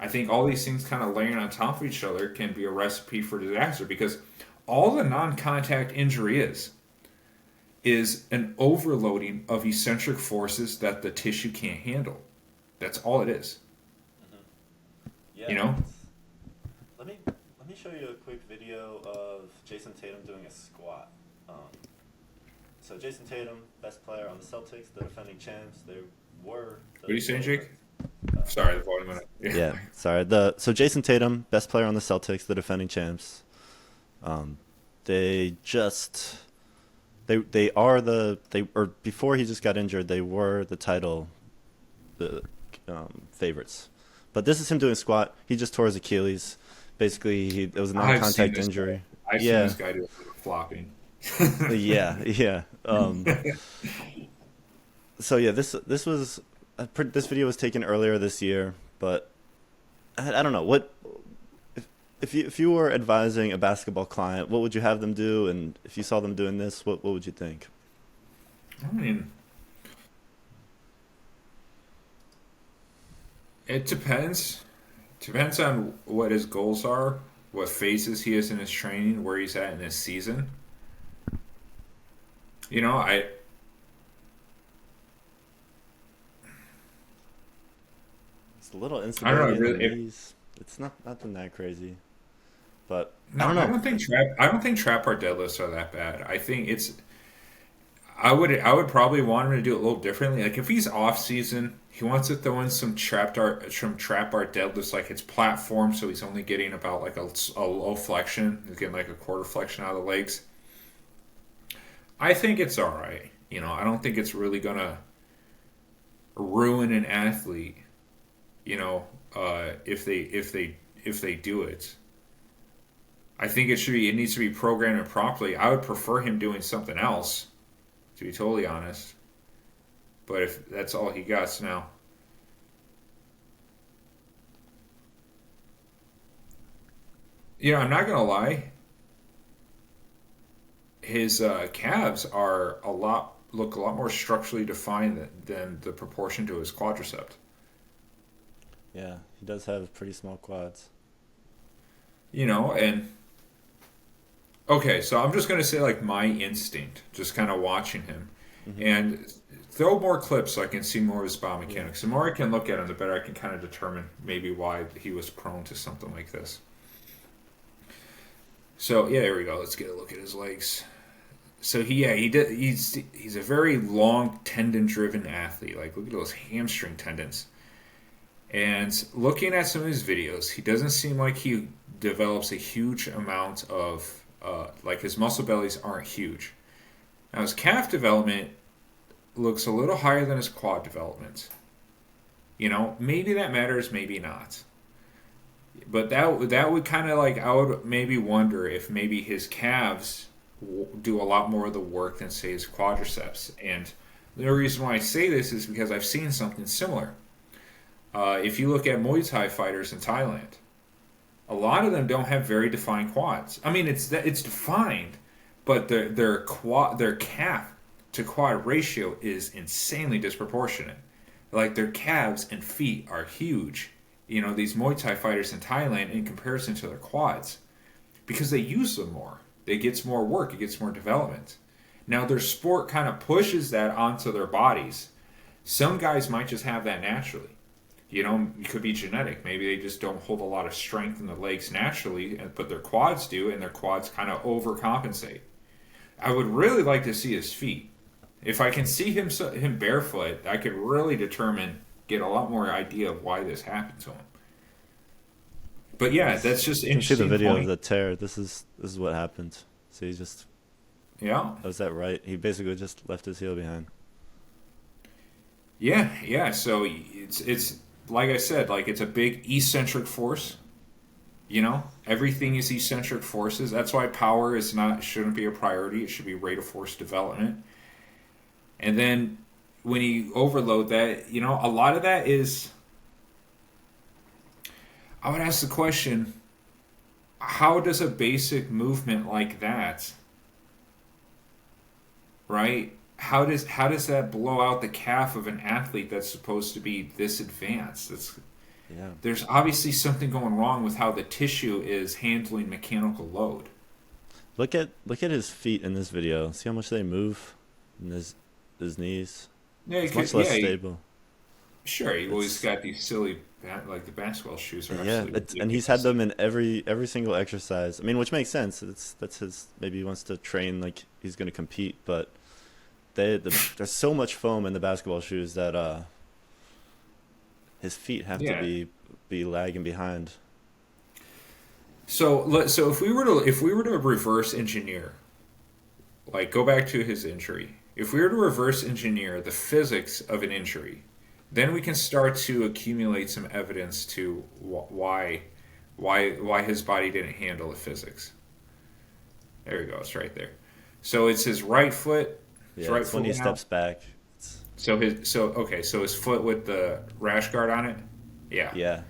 I think all these things kind of layering on top of each other can be a recipe for disaster because all the non-contact injury is an overloading of eccentric forces that the tissue can't handle. That's all it is. Hmm. You Yeah, know? it's. Let me show you a quick video of Jason Tatum doing a squat. Um, so Jason Tatum, best player on the Celtics, the defending champs. They were What are the you saying, defending. Jake? Uh, Sorry, the volume went up. Yeah. yeah, sorry. The so Jason Tatum, best player on the Celtics, the defending champs. Um, they just they are they or before he just got injured, they were the title the favorites. But this is him doing a squat. He just tore his Achilles. Basically, it was a I've seen non-contact this guy. injury. I've seen Yeah, this guy do a little flopping. yeah, yeah. So yeah, this was this video was taken earlier this year, but I don't know what if you were advising a basketball client, what would you have them do? And if you saw them doing this, what would you think? I mean, it depends. Depends on what his goals are, what phases he is in his training, where he's at in his season. You know, It's a little I don't know. instability in the Really, if, knees. It's not nothing that crazy, but I no, don't know. I don't think trap bar deadlifts are that bad. I think it's. I would probably want him to do it a little differently. Like if he's off season, he wants to throw in some trap bar deadlifts, like it's platform, so he's only getting about like a low flexion. He's getting like a quarter flexion out of the legs. I think it's all right. You know, I don't think it's really gonna ruin an athlete. You know, if they do it. I think it needs to be programmed properly. I would prefer him doing something else, to be totally honest. But if that's all he got now, you know, I'm not gonna lie. His calves are a lot look a lot more structurally defined than the proportion to his quadricep. Yeah, he does have pretty small quads. You know, and okay, so I'm just gonna say like my instinct, just kind of watching him, Hmm. and throw more clips so I can see more of his Yeah. biomechanics. The more I can look at him, the better I can kind of determine maybe why he was prone to something like this. So yeah, there we go. Let's get a look at his legs. So he's a very long tendon driven athlete. Like look at those hamstring tendons. And looking at some of his videos, he doesn't seem like he develops a huge amount of like his muscle bellies aren't huge. Now his calf development looks a little higher than his quad development. You know, maybe that matters, maybe not. But that would kind of like I would maybe wonder if maybe his calves do a lot more of the work than say his quadriceps. And the reason why I say this is because I've seen something similar. If you look at Muay Thai fighters in Thailand, a lot of them don't have very defined quads. I mean, it's defined, but their calf to quad ratio is insanely disproportionate. Like their calves and feet are huge. You know, these Muay Thai fighters in Thailand in comparison to their quads because they use them more. It gets more work, it gets more development. Now their sport kind of pushes that onto their bodies. Some guys might just have that naturally. You know, it could be genetic. Maybe they just don't hold a lot of strength in the legs naturally, but their quads do, and their quads kind of overcompensate. I would really like to see his feet. If I can see him barefoot, I could really get a lot more idea of why this happened to him. But yeah, Yes. that's just an You can see the interesting video of point. the tear. This is what happened. So he just Yeah, was that right? He basically just left his heel behind. yeah. So it's like I said, like it's a big eccentric force. You know, everything is eccentric forces. That's why power is not shouldn't be a priority. It should be rate of force development. And then when you overload that, you know, a lot of that is. I would ask the question: how does a basic movement like that, right? How does that blow out the calf of an athlete that's supposed to be this advanced? That's Yeah. there's obviously something going wrong with how the tissue is handling mechanical load. Look at his feet in this video. See how much they move, and his knees. Yeah, It's much less yeah, stable. sure. He always It's got these silly, like the basketball shoes are Yeah, absolutely and he's had ridiculous. them in every single exercise. I mean, which makes sense. That's his, maybe he wants to train like he's going to compete, but there's so much foam in the basketball shoes that his feet have to Yeah. be lagging behind. So if we were to reverse engineer, like go back to his injury, if we were to reverse engineer the physics of an injury, then we can start to accumulate some evidence to why his body didn't handle the physics. There we go. It's right there. So it's his right foot. His Yeah, right it's when foot he went out. steps back. It's So his foot with the rash guard on it. Yeah. yeah,